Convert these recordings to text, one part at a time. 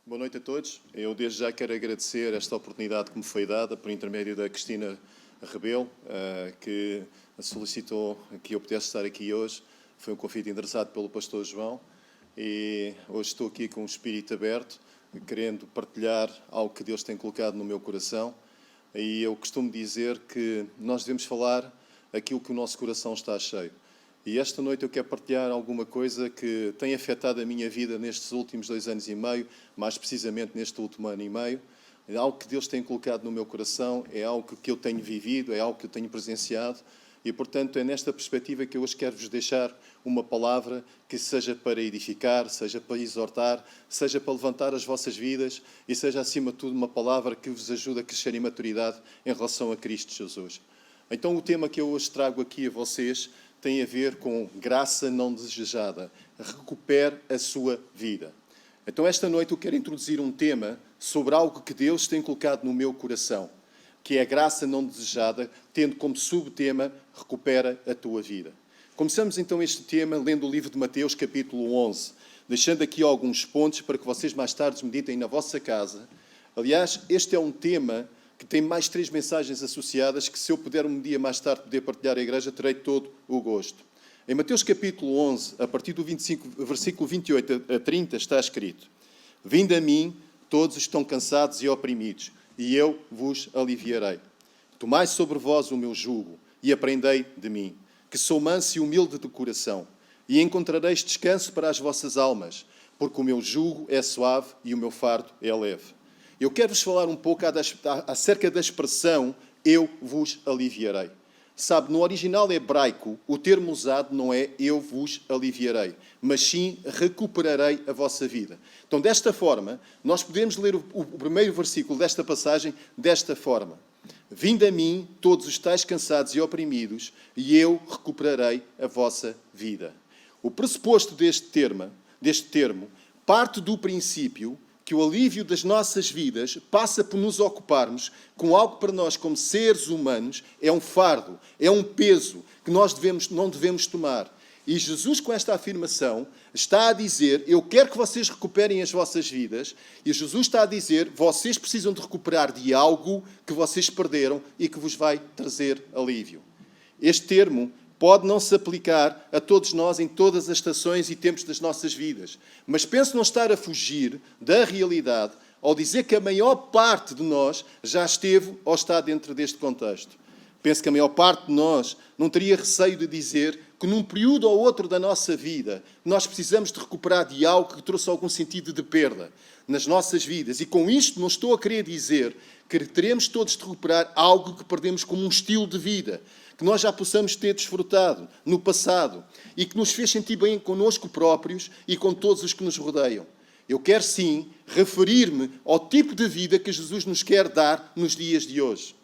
Boa noite a todos. Eu desde já quero agradecer esta oportunidade que me foi dada por intermédio da Cristina Rebelo, que solicitou que eu pudesse estar aqui hoje. Foi um convite endereçado pelo pastor João e hoje estou aqui com o espírito aberto, querendo partilhar algo que Deus tem colocado no meu coração. E eu costumo dizer que nós devemos falar aquilo que o nosso coração está cheio. E esta noite eu quero partilhar alguma coisa que tem afetado a minha vida nestes últimos 2 anos e meio, mais precisamente neste último ano e meio. É algo que Deus tem colocado no meu coração, é algo que eu tenho vivido, é algo que eu tenho presenciado. E, portanto, é nesta perspectiva que eu hoje quero-vos deixar uma palavra que seja para edificar, seja para exortar, seja para levantar as vossas vidas e seja, acima de tudo, uma palavra que vos ajude a crescer em maturidade em relação a Cristo Jesus. Então, o tema que eu hoje trago aqui a vocês tem a ver com graça não desejada. Recupere a sua vida. Então, esta noite eu quero introduzir um tema sobre algo que Deus tem colocado no meu coração, que é a graça não desejada, tendo como subtema recupera a tua vida. Começamos então este tema lendo o livro de Mateus, capítulo 11, deixando aqui alguns pontos para que vocês mais tarde meditem na vossa casa. Aliás, este é um tema que tem mais 3 mensagens associadas que, se eu puder um dia mais tarde poder partilhar a igreja, terei todo o gosto. Em Mateus capítulo 11, a partir do 25, versículo 28 a 30, está escrito: Vinde a mim, todos estão cansados e oprimidos, e eu vos aliviarei. Tomai sobre vós o meu jugo e aprendei de mim, que sou manso e humilde de coração, e encontrareis descanso para as vossas almas, porque o meu jugo é suave e o meu fardo é leve. Eu quero-vos falar um pouco acerca da expressão eu vos aliviarei. Sabe, no original hebraico, o termo usado não é eu vos aliviarei, mas sim recuperarei a vossa vida. Então, desta forma, nós podemos ler o primeiro versículo desta passagem desta forma: Vinde a mim, todos os tais cansados e oprimidos, e eu recuperarei a vossa vida. O pressuposto deste termo parte do princípio que o alívio das nossas vidas passa por nos ocuparmos com algo que para nós, como seres humanos, é um fardo, é um peso que nós não devemos tomar. E Jesus, com esta afirmação, está a dizer: eu quero que vocês recuperem as vossas vidas. E Jesus está a dizer: vocês precisam de recuperar de algo que vocês perderam e que vos vai trazer alívio. Este termo pode não se aplicar a todos nós em todas as estações e tempos das nossas vidas. Mas penso não estar a fugir da realidade ao dizer que a maior parte de nós já esteve ou está dentro deste contexto. Penso que a maior parte de nós não teria receio de dizer que num período ou outro da nossa vida nós precisamos de recuperar de algo que trouxe algum sentido de perda nas nossas vidas. E com isto não estou a querer dizer que teremos todos de recuperar algo que perdemos como um estilo de vida, que nós já possamos ter desfrutado no passado e que nos fez sentir bem connosco próprios e com todos os que nos rodeiam. Eu quero sim referir-me ao tipo de vida que Jesus nos quer dar nos dias de hoje.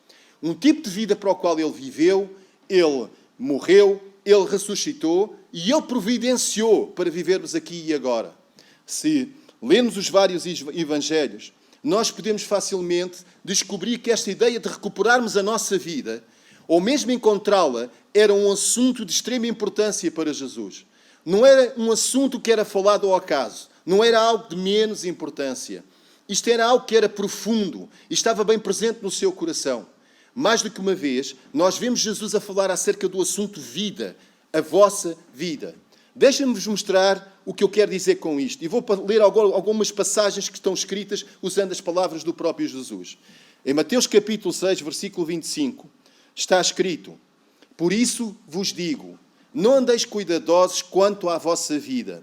Um tipo de vida para o qual Ele viveu, Ele morreu, Ele ressuscitou e Ele providenciou para vivermos aqui e agora. Se lermos os vários evangelhos, nós podemos facilmente descobrir que esta ideia de recuperarmos a nossa vida, ou mesmo encontrá-la, era um assunto de extrema importância para Jesus. Não era um assunto que era falado ao acaso. Não era algo de menos importância. Isto era algo que era profundo e estava bem presente no seu coração. Mais do que uma vez, nós vemos Jesus a falar acerca do assunto vida, a vossa vida. Deixem-me-vos mostrar o que eu quero dizer com isto. E vou ler algumas passagens que estão escritas usando as palavras do próprio Jesus. Em Mateus capítulo 6, versículo 25, está escrito: Por isso vos digo, não andeis cuidadosos quanto à vossa vida,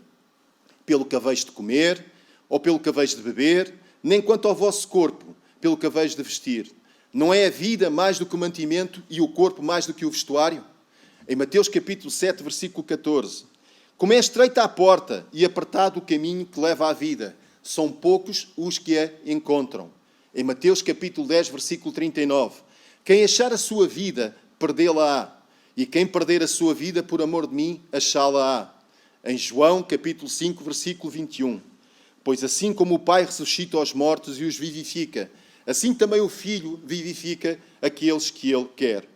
pelo que haveis de comer, ou pelo que haveis de beber, nem quanto ao vosso corpo, pelo que haveis de vestir. Não é a vida mais do que o mantimento e o corpo mais do que o vestuário? Em Mateus capítulo 7, versículo 14. Como é estreita a porta e apertado o caminho que leva à vida, são poucos os que a encontram. Em Mateus capítulo 10, versículo 39. Quem achar a sua vida, perdê-la-á. E quem perder a sua vida por amor de mim, achá-la-á. Em João capítulo 5, versículo 21. Pois assim como o Pai ressuscita os mortos e os vivifica, assim também o Filho vivifica aqueles que Ele quer.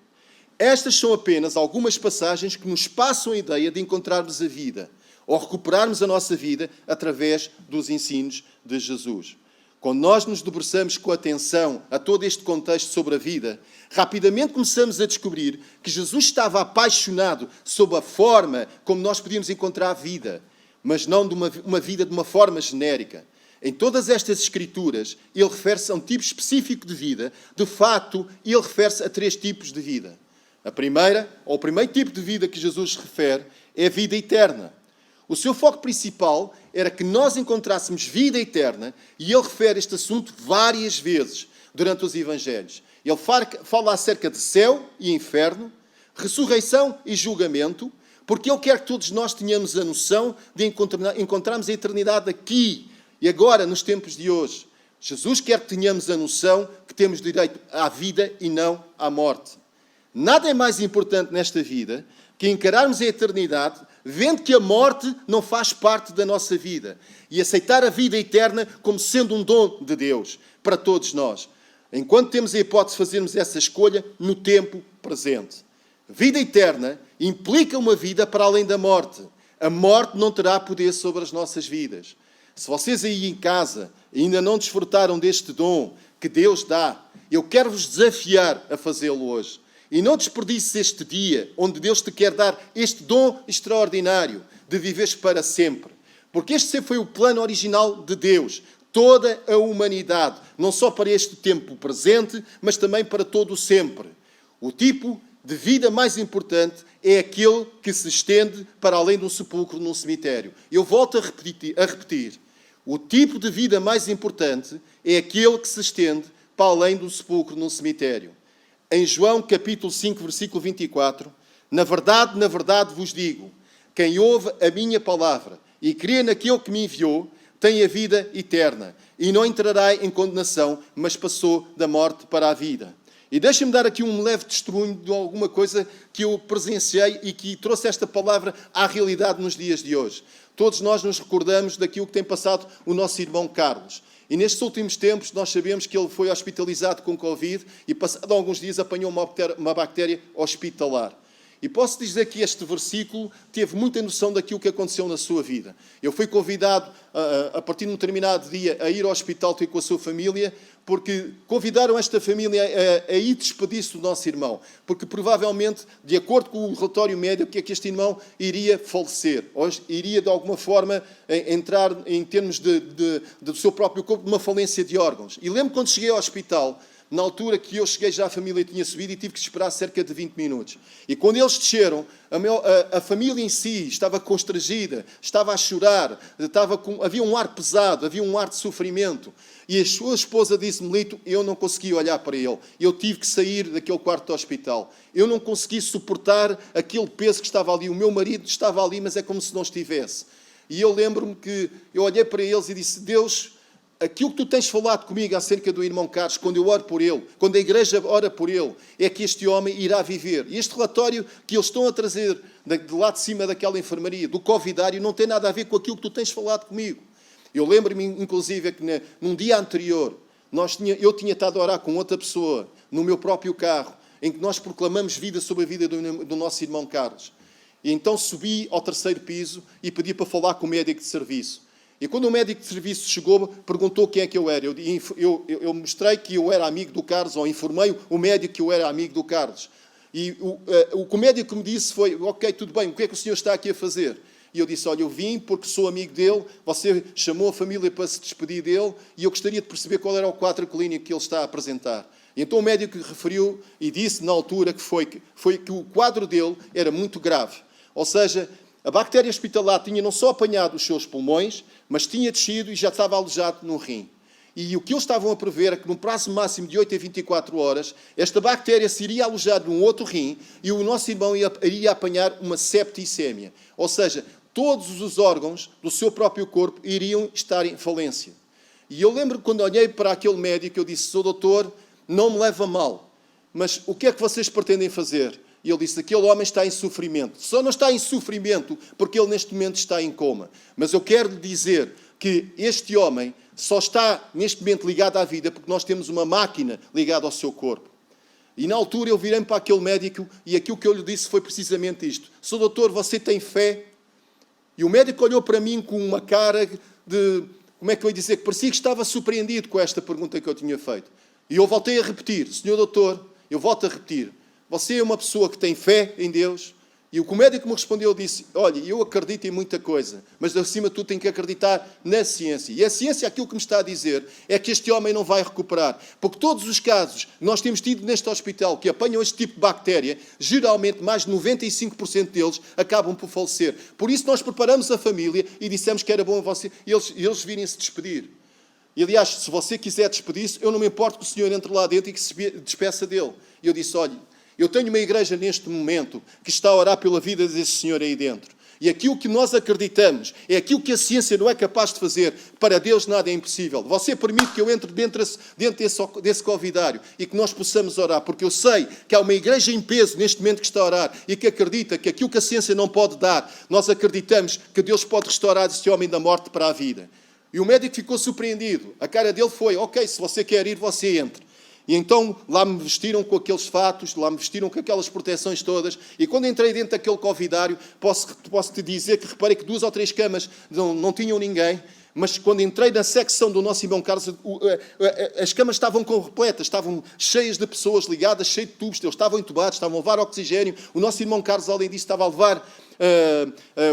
Estas são apenas algumas passagens que nos passam a ideia de encontrarmos a vida, ou recuperarmos a nossa vida através dos ensinos de Jesus. Quando nós nos debruçamos com atenção a todo este contexto sobre a vida, rapidamente começamos a descobrir que Jesus estava apaixonado sobre a forma como nós podíamos encontrar a vida, mas não de uma vida de uma forma genérica. Em todas estas escrituras, ele refere-se a um tipo específico de vida. De facto, ele refere-se a 3 tipos de vida. A primeira, ou o primeiro tipo de vida que Jesus refere, é a vida eterna. O seu foco principal era que nós encontrássemos vida eterna, e ele refere este assunto várias vezes durante os Evangelhos. Ele fala acerca de céu e inferno, ressurreição e julgamento, porque ele quer que todos nós tenhamos a noção de encontrarmos a eternidade aqui e agora, nos tempos de hoje. Jesus quer que tenhamos a noção que temos direito à vida e não à morte. Nada é mais importante nesta vida que encararmos a eternidade vendo que a morte não faz parte da nossa vida e aceitar a vida eterna como sendo um dom de Deus para todos nós, enquanto temos a hipótese de fazermos essa escolha no tempo presente. Vida eterna implica uma vida para além da morte. A morte não terá poder sobre as nossas vidas. Se vocês aí em casa ainda não desfrutaram deste dom que Deus dá, eu quero vos desafiar a fazê-lo hoje. E não desperdices este dia onde Deus te quer dar este dom extraordinário de viveres para sempre. Porque este sempre foi o plano original de Deus. Toda a humanidade, não só para este tempo presente, mas também para todo o sempre. O tipo de vida mais importante é aquele que se estende para além de um sepulcro num cemitério. Eu volto a repetir. O tipo de vida mais importante é aquele que se estende para além do sepulcro num cemitério. Em João capítulo 5, versículo 24, na verdade vos digo, quem ouve a minha palavra e crê naquele que me enviou, tem a vida eterna e não entrará em condenação, mas passou da morte para a vida. E deixem-me dar aqui um leve testemunho de alguma coisa que eu presenciei e que trouxe esta palavra à realidade nos dias de hoje. Todos nós nos recordamos daquilo que tem passado o nosso irmão Carlos. E nestes últimos tempos nós sabemos que ele foi hospitalizado com Covid e passado alguns dias apanhou uma bactéria hospitalar. E posso dizer que este versículo teve muita noção daquilo que aconteceu na sua vida. Eu fui convidado, a partir de um determinado dia, a ir ao hospital ter com a sua família, porque convidaram esta família a ir despedir-se do nosso irmão. Porque provavelmente, de acordo com o relatório médico, é que este irmão iria falecer, ou iria de alguma forma entrar em termos do seu próprio corpo, de uma falência de órgãos. E lembro quando cheguei ao hospital, na altura que eu cheguei, já a família tinha subido e tive que esperar cerca de 20 minutos. E quando eles desceram, a família em si estava constrangida, estava a chorar, havia um ar pesado, havia um ar de sofrimento. E a sua esposa disse-me, Lito, eu não consegui olhar para ele. Eu tive que sair daquele quarto do hospital. Eu não consegui suportar aquele peso que estava ali. O meu marido estava ali, mas é como se não estivesse. E eu lembro-me que eu olhei para eles e disse, Deus, aquilo que tu tens falado comigo acerca do irmão Carlos, quando eu oro por ele, quando a igreja ora por ele, é que este homem irá viver. E este relatório que eles estão a trazer de lá de cima daquela enfermaria, do covidário, não tem nada a ver com aquilo que tu tens falado comigo. Eu lembro-me, inclusive, que num dia anterior, eu tinha estado a orar com outra pessoa, no meu próprio carro, em que nós proclamamos vida sobre a vida do nosso irmão Carlos. E então subi ao 3º piso e pedi para falar com o médico de serviço. E quando o médico de serviço chegou, perguntou quem é que eu era. Eu mostrei que eu era amigo do Carlos, ou informei o médico que eu era amigo do Carlos. E o que o médico me disse foi, ok, tudo bem, o que é que o senhor está aqui a fazer? E eu disse, olha, eu vim porque sou amigo dele, você chamou a família para se despedir dele e eu gostaria de perceber qual era o quadro clínico que ele está a apresentar. E então o médico referiu e disse na altura que o quadro dele era muito grave. Ou seja, a bactéria hospitalar tinha não só apanhado os seus pulmões, mas tinha descido e já estava alojado no rim. E o que eles estavam a prever é que, num prazo máximo de 8 a 24 horas, esta bactéria se iria alojar num outro rim e o nosso irmão iria apanhar uma septicémia. Ou seja, todos os órgãos do seu próprio corpo iriam estar em falência. E eu lembro que quando olhei para aquele médico, eu disse, sou doutor, não me leva a mal, mas o que é que vocês pretendem fazer? E ele disse, aquele homem está em sofrimento. Só não está em sofrimento porque ele neste momento está em coma. Mas eu quero lhe dizer que este homem só está neste momento ligado à vida porque nós temos uma máquina ligada ao seu corpo. E na altura eu virei para aquele médico e aquilo que eu lhe disse foi precisamente isto. Sou doutor, você tem fé? E o médico olhou para mim com uma cara de como é que eu ia dizer, que parecia que estava surpreendido com esta pergunta que eu tinha feito. E eu voltei a repetir, Senhor Doutor, eu volto a repetir, você é uma pessoa que tem fé em Deus? E o médico me respondeu, disse, olha, eu acredito em muita coisa, mas acima de tudo tem que acreditar na ciência. E a ciência, aquilo que me está a dizer, é que este homem não vai recuperar. Porque todos os casos que nós temos tido neste hospital que apanham este tipo de bactéria, geralmente mais de 95% deles acabam por falecer. Por isso nós preparamos a família e dissemos que era bom eles virem se despedir. E aliás, se você quiser despedir-se, eu não me importo que o senhor entre lá dentro e que se despeça dele. E eu disse, olha, eu tenho uma igreja neste momento que está a orar pela vida desse senhor aí dentro. E aquilo que nós acreditamos é aquilo que a ciência não é capaz de fazer. Para Deus nada é impossível. Você permite que eu entre dentro desse convidário e que nós possamos orar, porque eu sei que há uma igreja em peso neste momento que está a orar e que acredita que aquilo que a ciência não pode dar, nós acreditamos que Deus pode restaurar este homem da morte para a vida. E o médico ficou surpreendido. A cara dele foi, ok, se você quer ir, você entre. E então lá me vestiram com aqueles fatos, lá me vestiram com aquelas proteções todas. E quando entrei dentro daquele convidário, posso-te dizer que reparei que 2 ou 3 camas não tinham ninguém. Mas quando entrei na secção do nosso irmão Carlos, as camas estavam repletas, estavam cheias de pessoas ligadas, cheias de tubos. Eles estavam entubados, estavam a levar oxigênio. O nosso irmão Carlos, além disso, estava a levar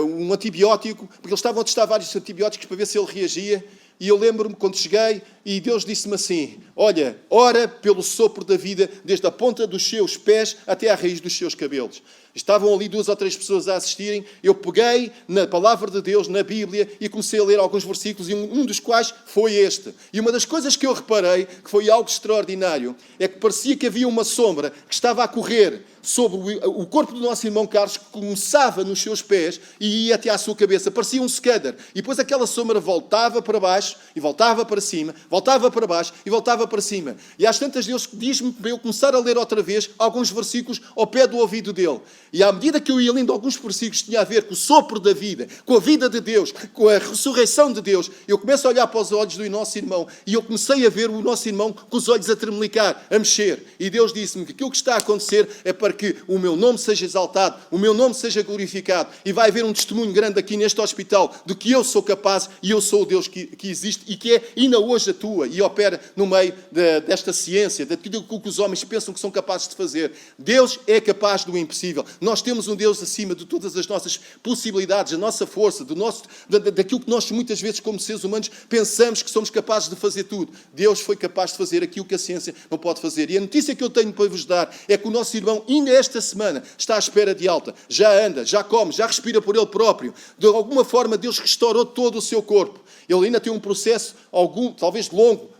um antibiótico, porque eles estavam a testar vários antibióticos para ver se ele reagia. E eu lembro-me quando cheguei e Deus disse-me assim, olha, ora pelo sopro da vida desde a ponta dos seus pés até à raiz dos seus cabelos. Estavam ali 2 ou 3 pessoas a assistirem, eu peguei na palavra de Deus, na Bíblia, e comecei a ler alguns versículos, e um dos quais foi este. E uma das coisas que eu reparei, que foi algo extraordinário, é que parecia que havia uma sombra que estava a correr sobre o corpo do nosso irmão Carlos, que começava nos seus pés e ia até à sua cabeça. Parecia um scatter. E depois aquela sombra voltava para baixo, e voltava para cima, voltava para baixo e voltava para cima. E às tantas Deus diz-me para eu começar a ler outra vez alguns versículos ao pé do ouvido dele. E à medida que eu ia lendo alguns versículos que tinha a ver com o sopro da vida, com a vida de Deus, com a ressurreição de Deus, eu começo a olhar para os olhos do nosso irmão e eu comecei a ver o nosso irmão com os olhos a tremelicar, a mexer. E Deus disse-me que aquilo que está a acontecer é para que o meu nome seja exaltado, o meu nome seja glorificado. E vai haver um testemunho grande aqui neste hospital de que eu sou capaz e eu sou o Deus que existe e que é ainda hoje atua e opera no meio desta ciência, daquilo que os homens pensam que são capazes de fazer. Deus é capaz do impossível. Nós temos um Deus acima de todas as nossas possibilidades, a nossa força, daquilo que nós muitas vezes como seres humanos pensamos que somos capazes de fazer tudo. Deus foi capaz de fazer aquilo que a ciência não pode fazer. E a notícia que eu tenho para vos dar é que o nosso irmão ainda esta semana está à espera de alta. Já anda, já come, já respira por ele próprio. De alguma forma Deus restaurou todo o seu corpo. Ele ainda tem um processo, talvez longo,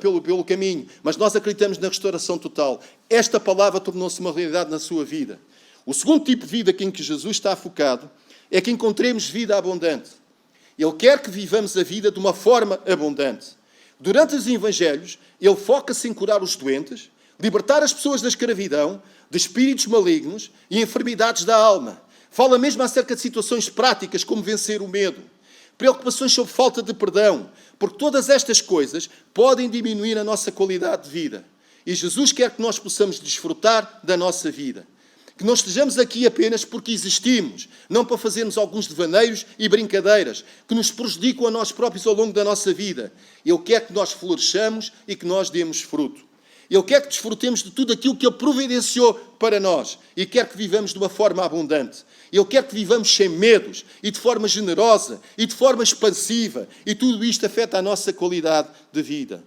pelo caminho, mas nós acreditamos na restauração total. Esta palavra tornou-se uma realidade na sua vida. O segundo tipo de vida em que Jesus está focado é que encontremos vida abundante. Ele quer que vivamos a vida de uma forma abundante. Durante os evangelhos, ele foca-se em curar os doentes, libertar as pessoas da escravidão, de espíritos malignos e enfermidades da alma. Fala mesmo acerca de situações práticas, como vencer o medo. Preocupações sobre falta de perdão, porque todas estas coisas podem diminuir a nossa qualidade de vida. E Jesus quer que nós possamos desfrutar da nossa vida. Que nós estejamos aqui apenas porque existimos, não para fazermos alguns devaneios e brincadeiras que nos prejudicam a nós próprios ao longo da nossa vida. Ele quer que nós floresçamos e que nós demos fruto. Ele quer que desfrutemos de tudo aquilo que Ele providenciou para nós e quer que vivamos de uma forma abundante. Ele quer que vivamos sem medos e de forma generosa e de forma expansiva e tudo isto afeta a nossa qualidade de vida.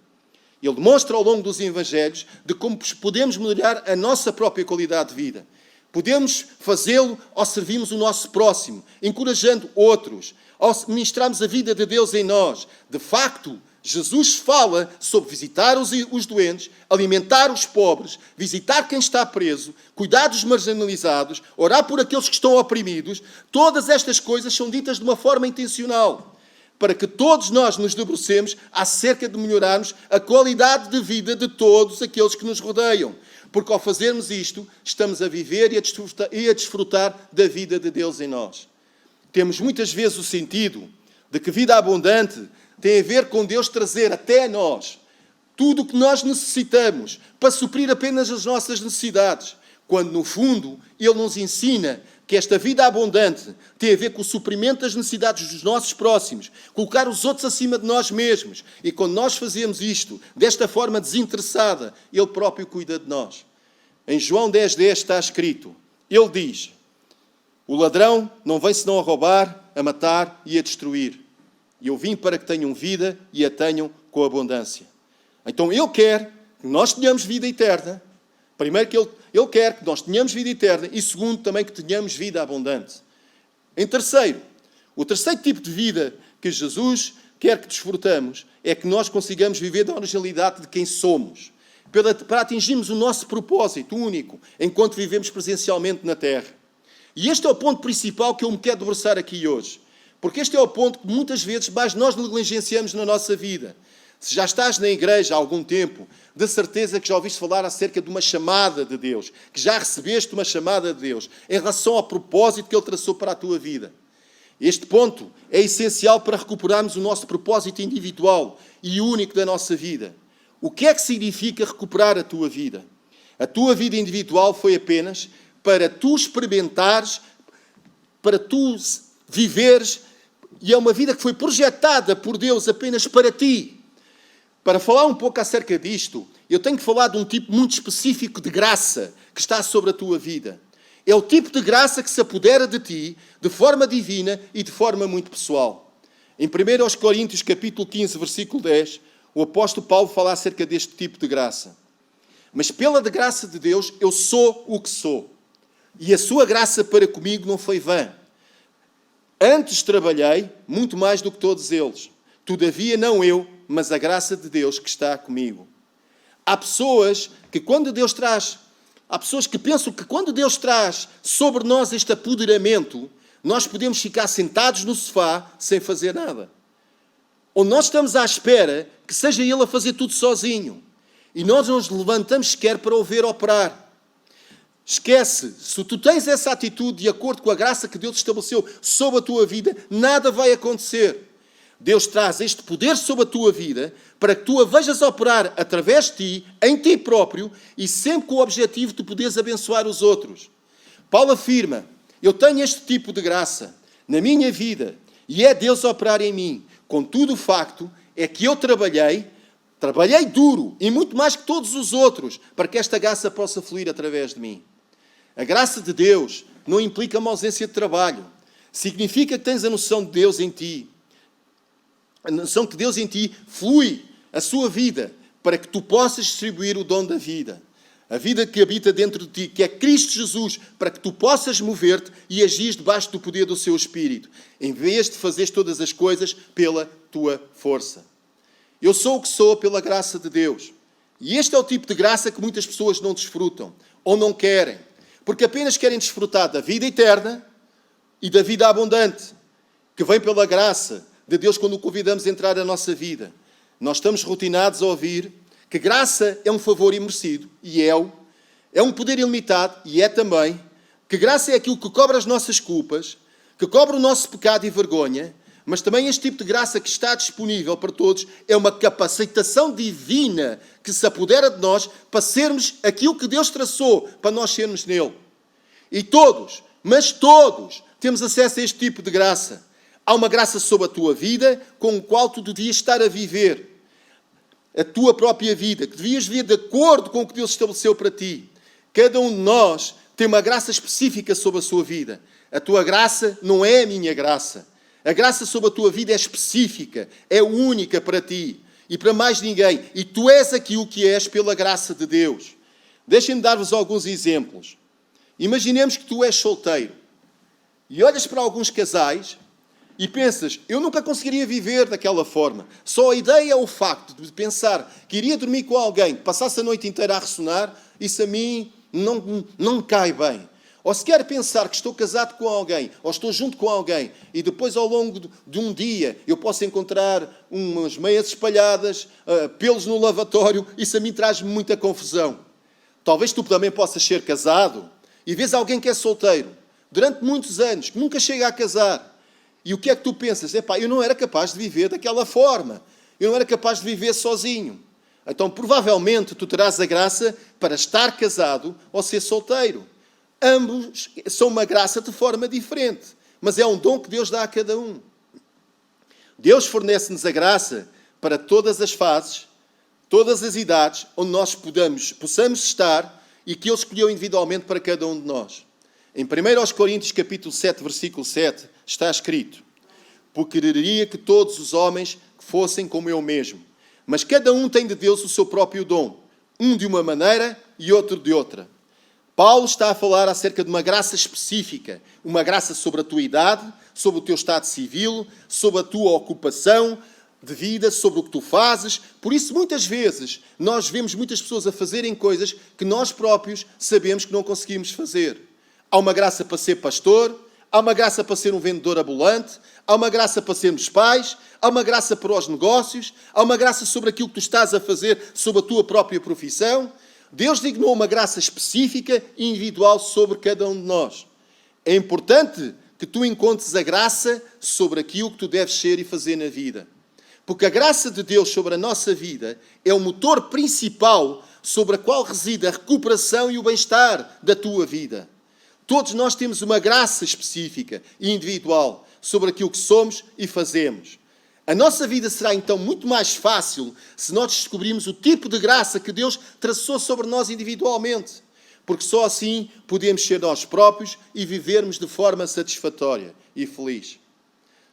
Ele demonstra ao longo dos evangelhos de como podemos melhorar a nossa própria qualidade de vida. Podemos fazê-lo ao servirmos o nosso próximo, encorajando outros, ao ministrarmos a vida de Deus em nós. De facto, Jesus fala sobre visitar os doentes, alimentar os pobres, visitar quem está preso, cuidar dos marginalizados, orar por aqueles que estão oprimidos. Todas estas coisas são ditas de uma forma intencional, para que todos nós nos debrucemos acerca de melhorarmos a qualidade de vida de todos aqueles que nos rodeiam. Porque ao fazermos isto, estamos a viver e a desfrutar da vida de Deus em nós. Temos muitas vezes o sentido de que vida abundante tem a ver com Deus trazer até nós tudo o que nós necessitamos para suprir apenas as nossas necessidades, quando no fundo Ele nos ensina que esta vida abundante tem a ver com o suprimento das necessidades dos nossos próximos, colocar os outros acima de nós mesmos. E quando nós fazemos isto, desta forma desinteressada, Ele próprio cuida de nós. Em João 10:10 está escrito, Ele diz, o ladrão não vem senão a roubar, a matar e a destruir. E eu vim para que tenham vida e a tenham com abundância. Então Ele quer que nós tenhamos vida eterna. Primeiro que Ele quer que nós tenhamos vida eterna e segundo também que tenhamos vida abundante. Em terceiro, o terceiro tipo de vida que Jesus quer que desfrutamos é que nós consigamos viver da originalidade de quem somos, para atingirmos o nosso propósito único enquanto vivemos presencialmente na Terra. E este é o ponto principal que eu me quero debruçar aqui hoje. Porque este é o ponto que muitas vezes mais nós negligenciamos na nossa vida. Se já estás na igreja há algum tempo, de certeza que já ouviste falar acerca de uma chamada de Deus, que já recebeste uma chamada de Deus em relação ao propósito que Ele traçou para a tua vida. Este ponto é essencial para recuperarmos o nosso propósito individual e único da nossa vida. O que é que significa recuperar a tua vida? A tua vida individual foi apenas para tu experimentares, para tu viveres, e é uma vida que foi projetada por Deus apenas para ti. Para falar um pouco acerca disto, eu tenho que falar de um tipo muito específico de graça que está sobre a tua vida. É o tipo de graça que se apodera de ti de forma divina e de forma muito pessoal. Em 1 Coríntios, capítulo 15, versículo 10, o apóstolo Paulo fala acerca deste tipo de graça. Mas pela graça de Deus, eu sou o que sou. E a sua graça para comigo não foi vã. Antes trabalhei muito mais do que todos eles. Todavia, não eu, mas a graça de Deus que está comigo. Há pessoas que quando Deus traz, há pessoas que pensam que quando Deus traz sobre nós este apoderamento, nós podemos ficar sentados no sofá sem fazer nada. Ou nós estamos à espera que seja Ele a fazer tudo sozinho. E nós não nos levantamos sequer para o ver operar. Esquece, se tu tens essa atitude de acordo com a graça que Deus estabeleceu sobre a tua vida, nada vai acontecer. Deus traz este poder sobre a tua vida para que tu a vejas operar através de ti, em ti próprio, e sempre com o objetivo de poderes abençoar os outros. Paulo afirma, eu tenho este tipo de graça na minha vida e é Deus operar em mim. Contudo, o facto é que eu trabalhei duro e muito mais que todos os outros para que esta graça possa fluir através de mim. A graça de Deus não implica uma ausência de trabalho. Significa que tens a noção de Deus em ti. A noção que Deus em ti flui a sua vida para que tu possas distribuir o dom da vida. A vida que habita dentro de ti, que é Cristo Jesus, para que tu possas mover-te e agir debaixo do poder do seu Espírito, em vez de fazeres todas as coisas pela tua força. Eu sou o que sou pela graça de Deus. E este é o tipo de graça que muitas pessoas não desfrutam ou não querem, porque apenas querem desfrutar da vida eterna e da vida abundante, que vem pela graça de Deus quando o convidamos a entrar na nossa vida. Nós estamos rotinados a ouvir que graça é um favor imerecido, e é um poder ilimitado, e é também, que graça é aquilo que cobre as nossas culpas, que cobre o nosso pecado e vergonha, mas também este tipo de graça que está disponível para todos é uma capacitação divina que se apodera de nós para sermos aquilo que Deus traçou para nós sermos nele. E todos, mas todos, temos acesso a este tipo de graça. Há uma graça sobre a tua vida com a qual tu devias estar a viver. A tua própria vida, que devias viver de acordo com o que Deus estabeleceu para ti. Cada um de nós tem uma graça específica sobre a sua vida. A tua graça não é a minha graça. A graça sobre a tua vida é específica, é única para ti e para mais ninguém. E tu és aquilo que és pela graça de Deus. Deixem-me dar-vos alguns exemplos. Imaginemos que tu és solteiro e olhas para alguns casais e pensas, eu nunca conseguiria viver daquela forma. Só a ideia ou o facto de pensar que iria dormir com alguém que passasse a noite inteira a ressonar, isso a mim não me cai bem. Ou se quer pensar que estou casado com alguém, ou estou junto com alguém, e depois ao longo de um dia eu posso encontrar umas meias espalhadas, pelos no lavatório, isso a mim traz-me muita confusão. Talvez tu também possas ser casado e vês alguém que é solteiro durante muitos anos, que nunca chega a casar. E o que é que tu pensas? Epá, eu não era capaz de viver daquela forma. Eu não era capaz de viver sozinho. Então, provavelmente, tu terás a graça para estar casado ou ser solteiro. Ambos são uma graça de forma diferente, mas é um dom que Deus dá a cada um. Deus fornece-nos a graça para todas as fases, todas as idades, onde nós possamos estar e que Ele escolheu individualmente para cada um de nós. Em 1 Coríntios, capítulo 7, versículo 7, está escrito: porque quereria que todos os homens fossem como eu mesmo, mas cada um tem de Deus o seu próprio dom, um de uma maneira e outro de outra. Paulo está a falar acerca de uma graça específica, uma graça sobre a tua idade, sobre o teu estado civil, sobre a tua ocupação de vida, sobre o que tu fazes. Por isso, muitas vezes, nós vemos muitas pessoas a fazerem coisas que nós próprios sabemos que não conseguimos fazer. Há uma graça para ser pastor, há uma graça para ser um vendedor ambulante, há uma graça para sermos pais, há uma graça para os negócios, há uma graça sobre aquilo que tu estás a fazer, sobre a tua própria profissão. Deus dignou uma graça específica e individual sobre cada um de nós. É importante que tu encontres a graça sobre aquilo que tu deves ser e fazer na vida. Porque a graça de Deus sobre a nossa vida é o motor principal sobre a qual reside a recuperação e o bem-estar da tua vida. Todos nós temos uma graça específica e individual sobre aquilo que somos e fazemos. A nossa vida será então muito mais fácil se nós descobrirmos o tipo de graça que Deus traçou sobre nós individualmente. Porque só assim podemos ser nós próprios e vivermos de forma satisfatória e feliz.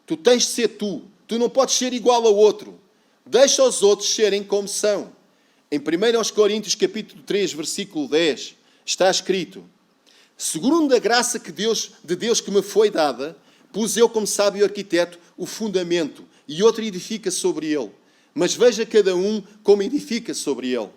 Tu tens de ser tu. Tu não podes ser igual ao outro. Deixa os outros serem como são. Em 1 Coríntios capítulo 3, versículo 10, está escrito: segundo a graça de Deus que me foi dada, pus eu como sábio arquiteto o fundamento, e outro edifica sobre ele. Mas veja cada um como edifica sobre ele.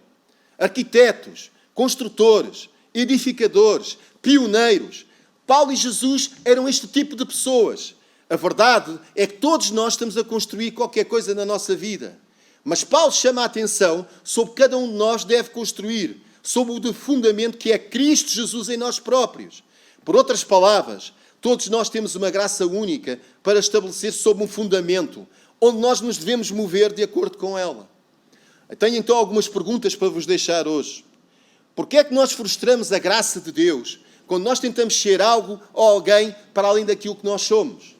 Arquitetos, construtores, edificadores, pioneiros. Paulo e Jesus eram este tipo de pessoas. A verdade é que todos nós estamos a construir qualquer coisa na nossa vida. Mas Paulo chama a atenção sobre cada um de nós deve construir, sobre o fundamento que é Cristo Jesus em nós próprios. Por outras palavras, todos nós temos uma graça única para estabelecer sobre um fundamento, onde nós nos devemos mover de acordo com ela. Tenho então algumas perguntas para vos deixar hoje. Porquê é que nós frustramos a graça de Deus quando nós tentamos ser algo ou alguém para além daquilo que nós somos?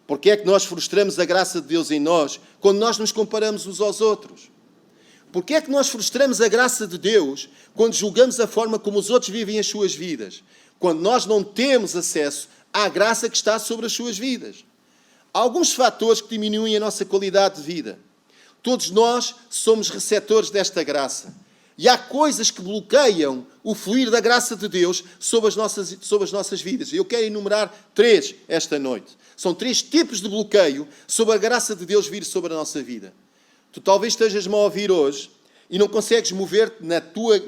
Porquê é que nós frustramos a graça de Deus em nós quando nós nos comparamos uns aos outros? Porquê é que nós frustramos a graça de Deus quando julgamos a forma como os outros vivem as suas vidas? Quando nós não temos acesso à graça que está sobre as suas vidas? Há alguns fatores que diminuem a nossa qualidade de vida. Todos nós somos receptores desta graça. E há coisas que bloqueiam o fluir da graça de Deus sobre as nossas vidas. Eu quero enumerar 3 esta noite. São 3 tipos de bloqueio sobre a graça de Deus vir sobre a nossa vida. Tu talvez estejas-me a ouvir hoje e não consegues mover-te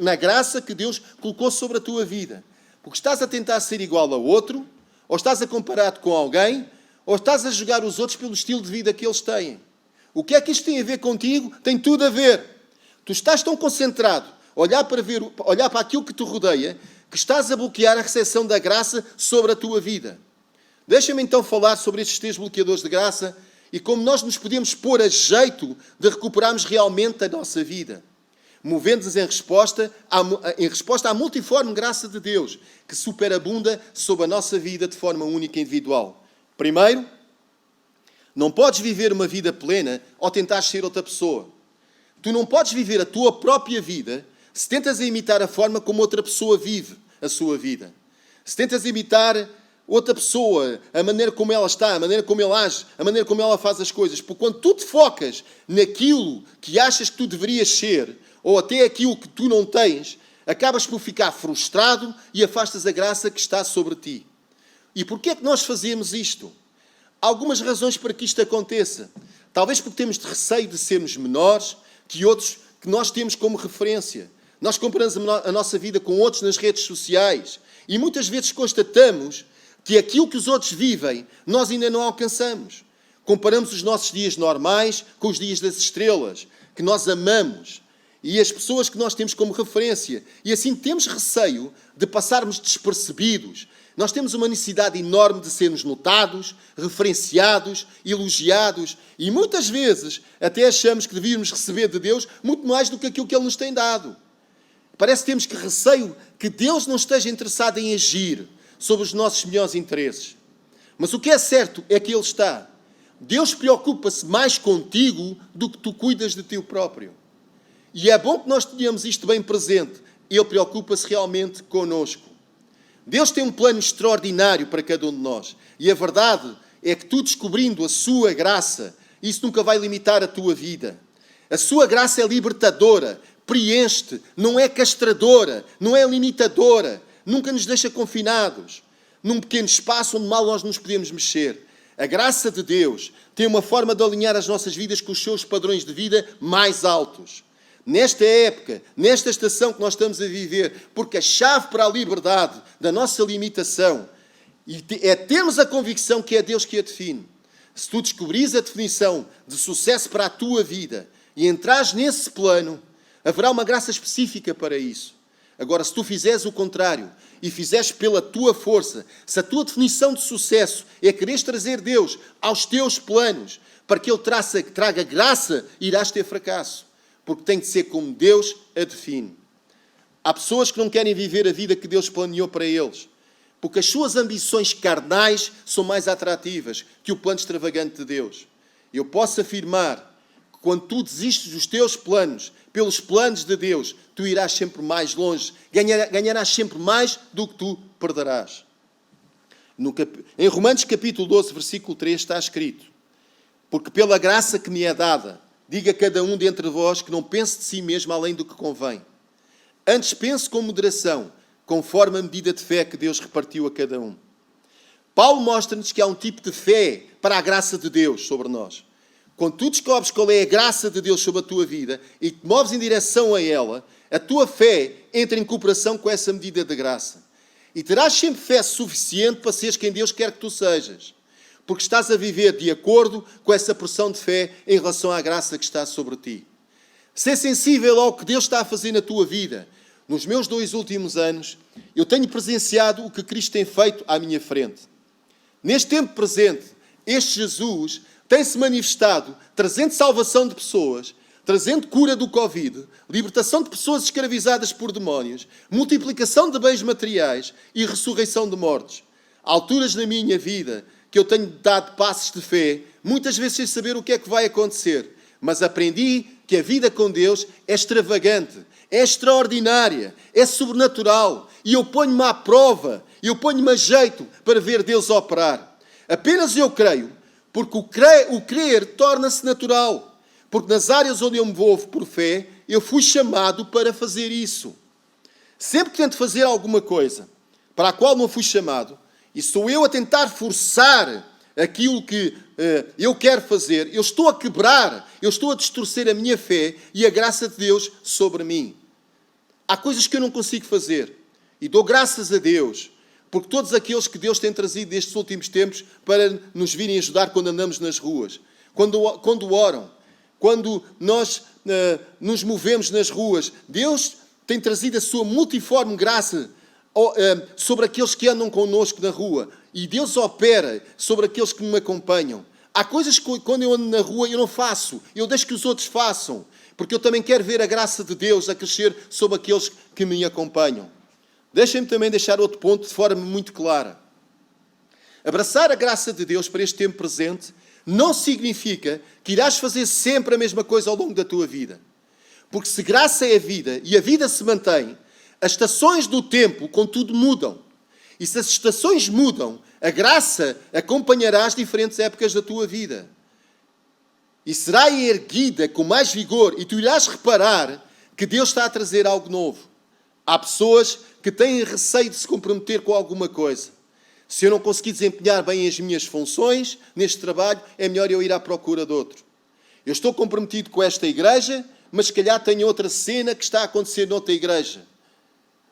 na graça que Deus colocou sobre a tua vida. Porque estás a tentar ser igual ao outro, ou estás a comparar-te com alguém, ou estás a julgar os outros pelo estilo de vida que eles têm. O que é que isto tem a ver contigo? Tem tudo a ver. Tu estás tão concentrado a olhar para aquilo que te rodeia, que estás a bloquear a recepção da graça sobre a tua vida. Deixa-me então falar sobre estes 3 bloqueadores de graça e como nós nos podemos pôr a jeito de recuperarmos realmente a nossa vida, movendo-nos em resposta à multiforme graça de Deus, que superabunda sobre a nossa vida de forma única e individual. Primeiro, não podes viver uma vida plena ao tentar ser outra pessoa. Tu não podes viver a tua própria vida se tentas imitar a forma como outra pessoa vive a sua vida. Se tentas imitar outra pessoa, a maneira como ela está, a maneira como ela age, a maneira como ela faz as coisas. Porque quando tu te focas naquilo que achas que tu deverias ser, ou até aquilo que tu não tens, acabas por ficar frustrado e afastas a graça que está sobre ti. E porquê é que nós fazemos isto? Há algumas razões para que isto aconteça. Talvez porque temos receio de sermos menores que outros que nós temos como referência. Nós comparamos a nossa vida com outros nas redes sociais e muitas vezes constatamos que aquilo que os outros vivem, nós ainda não alcançamos. Comparamos os nossos dias normais com os dias das estrelas, que nós amamos, e as pessoas que nós temos como referência. E assim temos receio de passarmos despercebidos. Nós temos uma necessidade enorme de sermos notados, referenciados, elogiados, e muitas vezes até achamos que devíamos receber de Deus muito mais do que aquilo que Ele nos tem dado. parece que temos que receio que Deus não esteja interessado em agir sobre os nossos melhores interesses. Mas o que é certo é que Ele está. Deus preocupa-se mais contigo do que tu cuidas de ti próprio. E é bom que nós tenhamos isto bem presente. Ele preocupa-se realmente connosco. Deus tem um plano extraordinário para cada um de nós. E a verdade é que tu, descobrindo a sua graça, isso nunca vai limitar a tua vida. A sua graça é libertadora, preenche-te, não é castradora, não é limitadora, nunca nos deixa confinados num pequeno espaço onde mal nós nos podemos mexer. A graça de Deus tem uma forma de alinhar as nossas vidas com os seus padrões de vida mais altos. Nesta época, nesta estação que nós estamos a viver, porque a chave para a liberdade da nossa limitação é termos a convicção que é Deus que a define. Se tu descobrires a definição de sucesso para a tua vida e entrares nesse plano, haverá uma graça específica para isso. Agora, se tu fizeres o contrário e fizeres pela tua força, se a tua definição de sucesso é quereres trazer Deus aos teus planos para que Ele traga graça, irás ter fracasso. Porque tem de ser como Deus a define. Há pessoas que não querem viver a vida que Deus planeou para eles, porque as suas ambições carnais são mais atrativas que o plano extravagante de Deus. Eu posso afirmar que quando tu desistes dos teus planos pelos planos de Deus, tu irás sempre mais longe, ganharás sempre mais do que tu perderás. Em Romanos capítulo 12, versículo 3 está escrito: porque pela graça que me é dada, diga a cada um dentre vós que não pense de si mesmo além do que convém. Antes pense com moderação, conforme a medida de fé que Deus repartiu a cada um. Paulo mostra-nos que há um tipo de fé para a graça de Deus sobre nós. Quando tu descobres qual é a graça de Deus sobre a tua vida e te moves em direção a ela, a tua fé entra em cooperação com essa medida de graça. E terás sempre fé suficiente para seres quem Deus quer que tu sejas. Porque estás a viver de acordo com essa porção de fé em relação à graça que está sobre ti. Ser sensível ao que Deus está a fazer na tua vida. Nos meus 2 últimos anos, eu tenho presenciado o que Cristo tem feito à minha frente. Neste tempo presente, este Jesus tem-se manifestado trazendo salvação de pessoas, trazendo cura do Covid, libertação de pessoas escravizadas por demónios, multiplicação de bens materiais e ressurreição de mortos. Há alturas na minha vida que eu tenho dado passos de fé, muitas vezes sem saber o que é que vai acontecer. Mas aprendi que a vida com Deus é extravagante, é extraordinária, é sobrenatural. E eu ponho-me à prova, eu ponho-me a jeito para ver Deus operar. Apenas eu creio, porque o crer torna-se natural. Porque nas áreas onde eu me movo por fé, eu fui chamado para fazer isso. Sempre que tento fazer alguma coisa para a qual não fui chamado, e sou eu a tentar forçar aquilo que eu quero fazer, eu estou a quebrar, eu estou a distorcer a minha fé e a graça de Deus sobre mim. Há coisas que eu não consigo fazer. E dou graças a Deus, porque todos aqueles que Deus tem trazido nestes últimos tempos para nos virem ajudar quando andamos nas ruas, quando oram, quando nós nos movemos nas ruas, Deus tem trazido a sua multiforme graça sobre aqueles que andam connosco na rua. E Deus opera sobre aqueles que me acompanham. Há coisas que quando eu ando na rua eu não faço. Eu deixo que os outros façam. Porque eu também quero ver a graça de Deus a crescer sobre aqueles que me acompanham. Deixem-me também deixar outro ponto de forma muito clara. Abraçar a graça de Deus para este tempo presente não significa que irás fazer sempre a mesma coisa ao longo da tua vida. Porque se graça é a vida e a vida se mantém, as estações do tempo, contudo, mudam. E se as estações mudam, a graça acompanhará as diferentes épocas da tua vida. E será erguida com mais vigor e tu irás reparar que Deus está a trazer algo novo. Há pessoas que têm receio de se comprometer com alguma coisa. Se eu não conseguir desempenhar bem as minhas funções neste trabalho, é melhor eu ir à procura de outro. Eu estou comprometido com esta igreja, mas se calhar tenho outra cena que está a acontecer noutra igreja.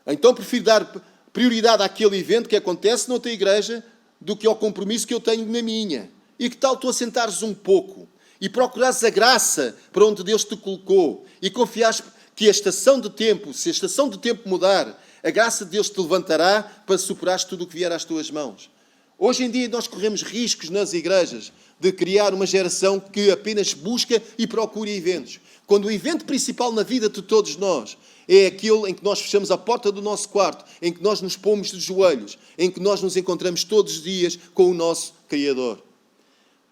Então prefiro dar prioridade àquele evento que acontece noutra igreja do que ao compromisso que eu tenho na minha. E que tal tu assentares um pouco e procurares a graça para onde Deus te colocou e confiares que a estação de tempo, se a estação de tempo mudar, a graça de Deus te levantará para superares tudo o que vier às tuas mãos. Hoje em dia nós corremos riscos nas igrejas de criar uma geração que apenas busca e procura eventos. Quando o evento principal na vida de todos nós é aquele em que nós fechamos a porta do nosso quarto, em que nós nos pomos de joelhos, em que nós nos encontramos todos os dias com o nosso Criador.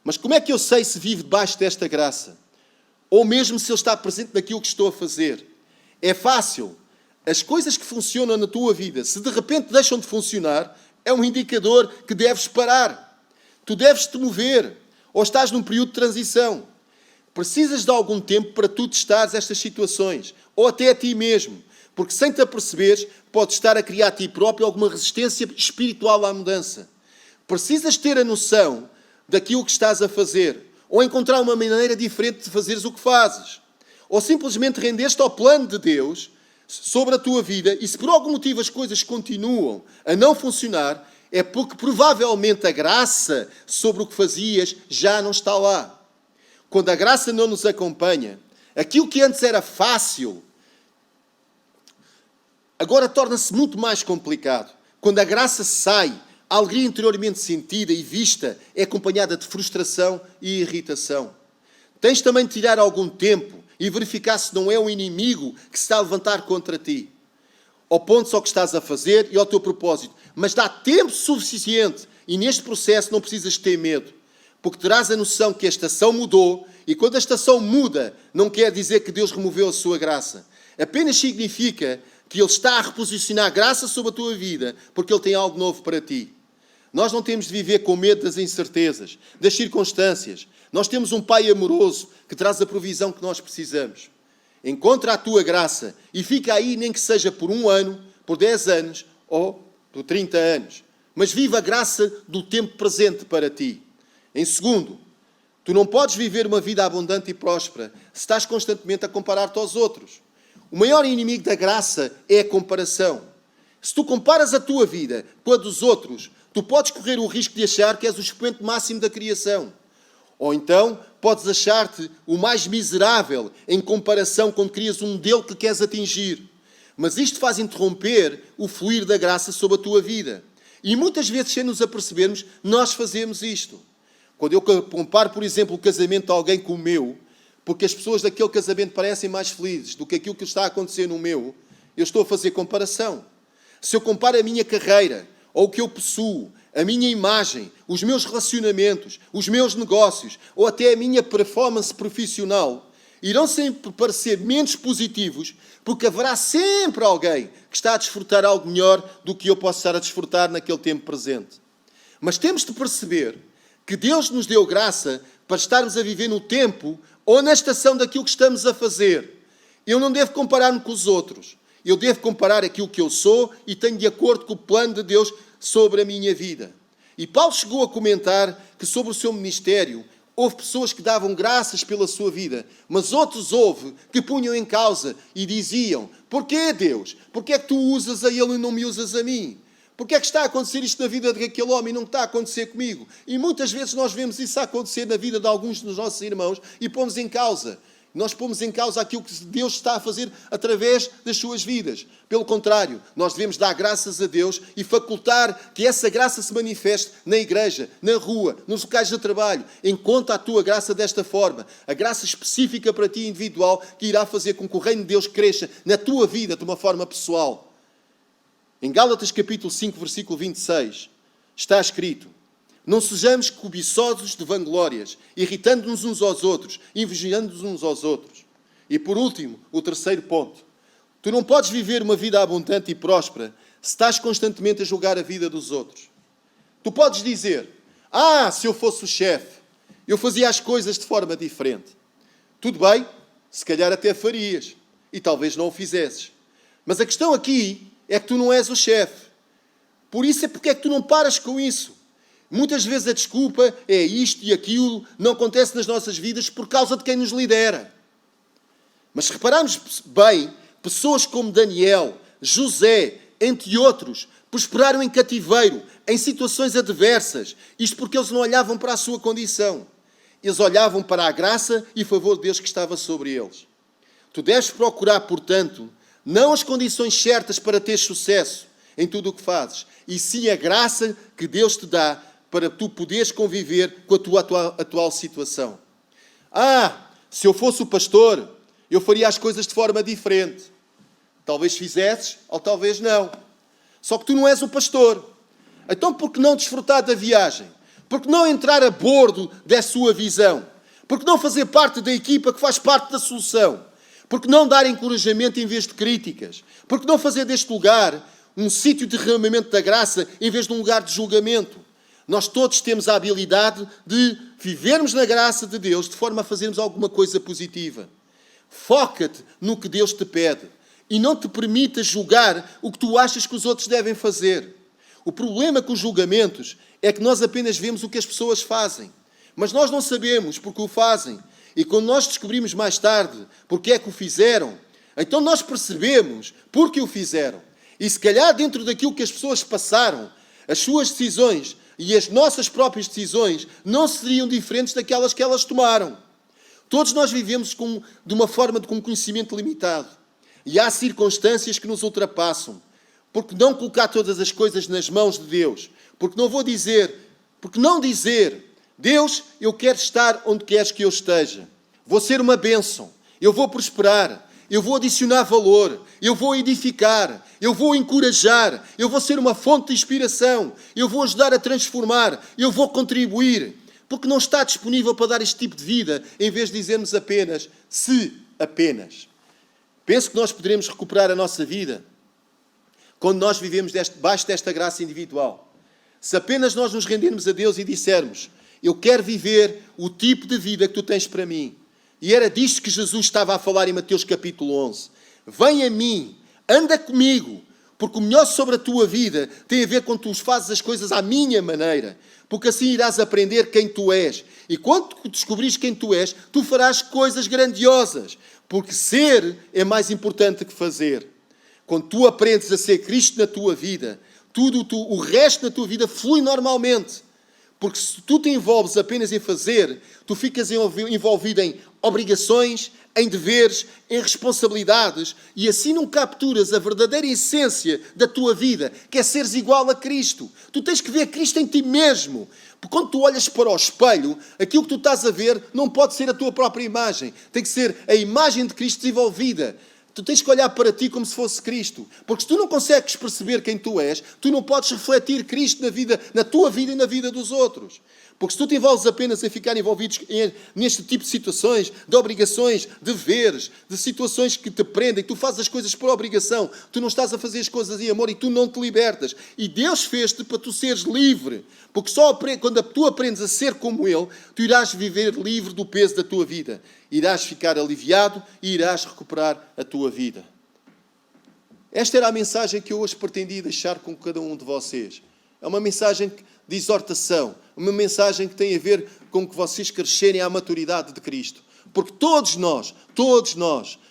Mas como é que eu sei se vive debaixo desta graça? Ou mesmo se Ele está presente naquilo que estou a fazer? É fácil. As coisas que funcionam na tua vida, se de repente deixam de funcionar, é um indicador que deves parar. Tu deves te mover. Ou estás num período de transição. Precisas de algum tempo para tu testares estas situações. Ou até a ti mesmo. Porque sem te aperceberes, podes estar a criar a ti próprio alguma resistência espiritual à mudança. Precisas ter a noção daquilo que estás a fazer. Ou encontrar uma maneira diferente de fazeres o que fazes. Ou simplesmente render-te ao plano de Deus sobre a tua vida, e se por algum motivo as coisas continuam a não funcionar, é porque provavelmente a graça sobre o que fazias já não está lá. Quando a graça não nos acompanha, aquilo que antes era fácil, agora torna-se muito mais complicado. Quando a graça sai, a alegria interiormente sentida e vista é acompanhada de frustração e irritação. Tens também de tirar algum tempo e verificar se não é o inimigo que se está a levantar contra ti. Oponte-se ao que estás a fazer e ao teu propósito. Mas dá tempo suficiente e neste processo não precisas ter medo. Porque terás a noção que a estação mudou e quando a estação muda não quer dizer que Deus removeu a sua graça. Apenas significa que Ele está a reposicionar graça sobre a tua vida porque Ele tem algo novo para ti. Nós não temos de viver com medo das incertezas, das circunstâncias. Nós temos um Pai amoroso que traz a provisão que nós precisamos. Encontra a tua graça e fica aí nem que seja por 1 ano, por 10 anos ou por 30 anos. Mas viva a graça do tempo presente para ti. Em segundo, tu não podes viver uma vida abundante e próspera se estás constantemente a comparar-te aos outros. O maior inimigo da graça é a comparação. Se tu comparas a tua vida com a dos outros, tu podes correr o risco de achar que és o expoente máximo da criação. Ou então, podes achar-te o mais miserável em comparação quando crias um modelo que queres atingir. Mas isto faz interromper o fluir da graça sobre a tua vida. E muitas vezes, sem nos apercebermos, nós fazemos isto. Quando eu comparo, por exemplo, o casamento de alguém com o meu, porque as pessoas daquele casamento parecem mais felizes do que aquilo que está a acontecer no meu, eu estou a fazer comparação. Se eu comparo a minha carreira, ou o que eu possuo, a minha imagem, os meus relacionamentos, os meus negócios, ou até a minha performance profissional, irão sempre parecer menos positivos, porque haverá sempre alguém que está a desfrutar algo melhor do que eu posso estar a desfrutar naquele tempo presente. Mas temos de perceber que Deus nos deu graça para estarmos a viver no tempo ou na estação daquilo que estamos a fazer. Eu não devo comparar-me com os outros. Eu devo comparar aquilo que eu sou e tenho de acordo com o plano de Deus sobre a minha vida. E Paulo chegou a comentar que sobre o seu ministério houve pessoas que davam graças pela sua vida, mas outros houve que punham em causa e diziam: porquê, Deus? Porquê é que tu usas a ele e não me usas a mim? Porquê é que está a acontecer isto na vida daquele homem e não está a acontecer comigo? E muitas vezes nós vemos isso a acontecer na vida de alguns dos nossos irmãos e pomos em causa. Nós pomos em causa aquilo que Deus está a fazer através das suas vidas. Pelo contrário, nós devemos dar graças a Deus e facultar que essa graça se manifeste na igreja, na rua, nos locais de trabalho. Encontra a tua graça desta forma. A graça específica para ti, individual, que irá fazer com que o reino de Deus cresça na tua vida de uma forma pessoal. Em Gálatas capítulo 5, versículo 26, está escrito: não sejamos cobiçosos de vanglórias, irritando-nos uns aos outros, invejando-nos uns aos outros. E por último, o terceiro ponto. Tu não podes viver uma vida abundante e próspera se estás constantemente a julgar a vida dos outros. Tu podes dizer: se eu fosse o chefe, eu fazia as coisas de forma diferente. Tudo bem, se calhar até farias, e talvez não o fizesses. Mas a questão aqui é que tu não és o chefe. Por isso é porque é que tu não paras com isso. Muitas vezes a desculpa é isto e aquilo, não acontece nas nossas vidas por causa de quem nos lidera. Mas se repararmos bem, pessoas como Daniel, José, entre outros, prosperaram em cativeiro, em situações adversas. Isto porque eles não olhavam para a sua condição. Eles olhavam para a graça e favor de Deus que estava sobre eles. Tu deves procurar, portanto, não as condições certas para ter sucesso em tudo o que fazes, e sim a graça que Deus te dá para tu poderes conviver com a tua atual situação. Se eu fosse o pastor, eu faria as coisas de forma diferente. Talvez fizesses, ou talvez não. Só que tu não és o pastor. Então, por que não desfrutar da viagem? Por que não entrar a bordo da sua visão? Por que não fazer parte da equipa que faz parte da solução? Por que não dar encorajamento em vez de críticas? Por que não fazer deste lugar um sítio de derramamento da graça em vez de um lugar de julgamento? Nós todos temos a habilidade de vivermos na graça de Deus de forma a fazermos alguma coisa positiva. Foca-te no que Deus te pede e não te permitas julgar o que tu achas que os outros devem fazer. O problema com os julgamentos é que nós apenas vemos o que as pessoas fazem, mas nós não sabemos porque o fazem. E quando nós descobrimos mais tarde porque é que o fizeram, então nós percebemos porque o fizeram. E se calhar dentro daquilo que as pessoas passaram, as suas decisões e as nossas próprias decisões não seriam diferentes daquelas que elas tomaram. Todos nós vivemos de uma forma com conhecimento limitado. E há circunstâncias que nos ultrapassam. Porque não colocar todas as coisas nas mãos de Deus? Porque não dizer, Deus, eu quero estar onde queres que eu esteja. Vou ser uma bênção. Eu vou prosperar. Eu vou adicionar valor. Eu vou edificar. Eu vou encorajar. Eu vou ser uma fonte de inspiração. Eu vou ajudar a transformar. Eu vou contribuir. Porque não está disponível para dar este tipo de vida, em vez de dizermos apenas, se apenas. Penso que nós poderemos recuperar a nossa vida quando nós vivemos debaixo desta graça individual. Se apenas nós nos rendermos a Deus e dissermos, eu quero viver o tipo de vida que tu tens para mim. E era disto que Jesus estava a falar em Mateus capítulo 11. Vem a mim, anda comigo, porque o melhor sobre a tua vida tem a ver com tu fazes as coisas à minha maneira. Porque assim irás aprender quem tu és. E quando tu descobrires quem tu és, tu farás coisas grandiosas. Porque ser é mais importante que fazer. Quando tu aprendes a ser Cristo na tua vida, o resto da tua vida flui normalmente. Porque se tu te envolves apenas em fazer, tu ficas envolvido em obrigações, em deveres, em responsabilidades, e assim não capturas a verdadeira essência da tua vida, que é seres igual a Cristo. Tu tens que ver Cristo em ti mesmo. Porque quando tu olhas para o espelho, aquilo que tu estás a ver não pode ser a tua própria imagem. Tem que ser a imagem de Cristo desenvolvida. Tu tens que olhar para ti como se fosse Cristo. Porque se tu não consegues perceber quem tu és, tu não podes refletir Cristo na tua vida e na vida dos outros. Porque se tu te envolves apenas em ficar envolvidos neste tipo de situações, de obrigações, de deveres, de situações que te prendem, tu fazes as coisas por obrigação, tu não estás a fazer as coisas em amor e tu não te libertas. E Deus fez-te para tu seres livre. Porque só quando tu aprendes a ser como Ele, tu irás viver livre do peso da tua vida. Irás ficar aliviado e irás recuperar a tua vida. Esta era a mensagem que eu hoje pretendia deixar com cada um de vocês. É uma mensagem de exortação, uma mensagem que tem a ver com que vocês crescerem à maturidade de Cristo. Porque todos nós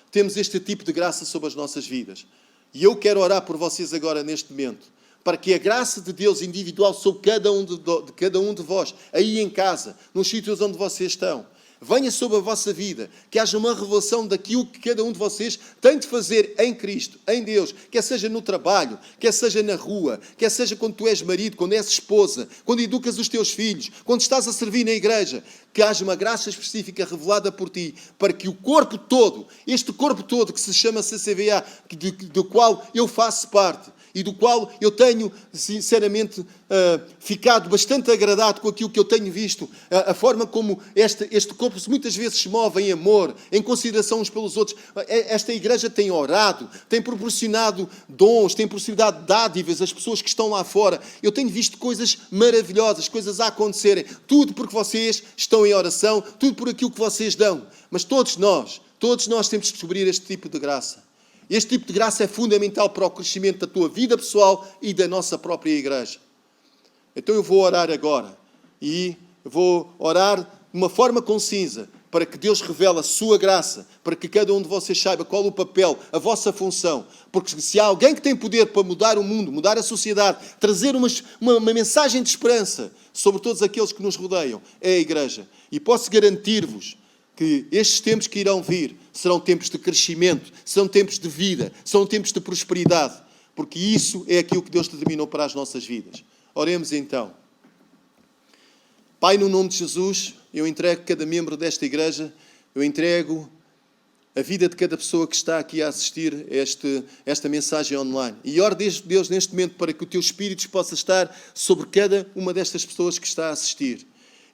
temos este tipo de graça sobre as nossas vidas. E eu quero orar por vocês agora neste momento, para que a graça de Deus individual sobre cada um de vós, aí em casa, nos sítios onde vocês estão, venha sobre a vossa vida, que haja uma revelação daquilo que cada um de vocês tem de fazer em Cristo, em Deus, quer seja no trabalho, quer seja na rua, quer seja quando tu és marido, quando és esposa, quando educas os teus filhos, quando estás a servir na igreja, que haja uma graça específica revelada por ti, para que o corpo todo, este corpo todo que se chama CCVA, do qual eu faço parte, e do qual eu tenho, sinceramente, ficado bastante agradado com aquilo que eu tenho visto, a forma como este corpo muitas vezes se move em amor, em consideração uns pelos outros. Esta igreja tem orado, tem proporcionado dons, tem proporcionado dádivas às pessoas que estão lá fora. Eu tenho visto coisas maravilhosas, coisas a acontecerem, tudo porque vocês estão em oração, tudo por aquilo que vocês dão. Mas todos nós temos de descobrir este tipo de graça. Este tipo de graça é fundamental para o crescimento da tua vida pessoal e da nossa própria igreja. Então eu vou orar agora. E vou orar de uma forma concisa para que Deus revele a sua graça, para que cada um de vocês saiba qual o papel, a vossa função. Porque se há alguém que tem poder para mudar o mundo, mudar a sociedade, trazer uma mensagem de esperança sobre todos aqueles que nos rodeiam, é a igreja. E posso garantir-vos que estes tempos que irão vir serão tempos de crescimento, serão tempos de vida, serão tempos de prosperidade, porque isso é aquilo que Deus determinou para as nossas vidas. Oremos então. Pai, no nome de Jesus, eu entrego cada membro desta igreja, eu entrego a vida de cada pessoa que está aqui a assistir esta mensagem online. E oro, Deus, neste momento, para que o Teu Espírito possa estar sobre cada uma destas pessoas que está a assistir.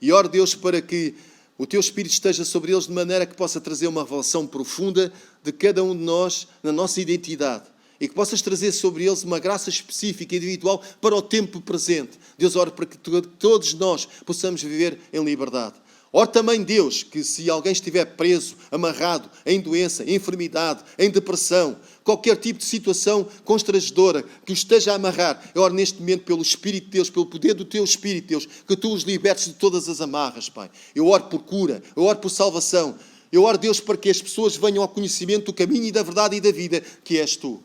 E oro, Deus, para que o Teu Espírito esteja sobre eles de maneira que possa trazer uma revelação profunda de cada um de nós, na nossa identidade. E que possas trazer sobre eles uma graça específica e individual para o tempo presente. Deus, oro para que todos nós possamos viver em liberdade. Oro também, Deus, que se alguém estiver preso, amarrado, em doença, em enfermidade, em depressão, qualquer tipo de situação constrangedora que o esteja a amarrar, eu oro neste momento pelo Espírito de Deus, pelo poder do Teu Espírito, Deus, que Tu os libertes de todas as amarras, Pai. Eu oro por cura, eu oro por salvação. Eu oro, Deus, para que as pessoas venham ao conhecimento do caminho e da verdade e da vida, que és Tu.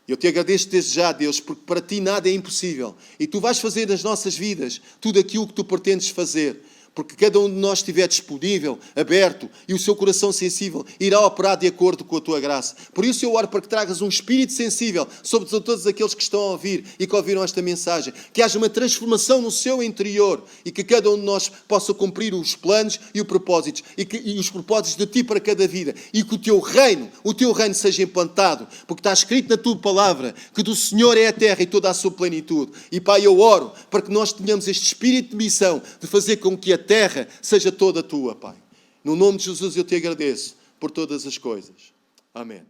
Eu te agradeço desde já, Deus, porque para Ti nada é impossível. E Tu vais fazer nas nossas vidas tudo aquilo que Tu pretendes fazer. Porque cada um de nós estiver disponível, aberto e o seu coração sensível irá operar de acordo com a Tua graça. Por isso eu oro para que tragas um espírito sensível sobre todos aqueles que estão a ouvir e que ouviram esta mensagem. Que haja uma transformação no seu interior e que cada um de nós possa cumprir os planos e os propósitos e os propósitos de Ti para cada vida. E que o Teu reino seja implantado. Porque está escrito na Tua palavra que do Senhor é a terra e toda a sua plenitude. E Pai, eu oro para que nós tenhamos este espírito de missão de fazer com que a terra seja toda Tua, Pai. No nome de Jesus eu Te agradeço por todas as coisas. Amém.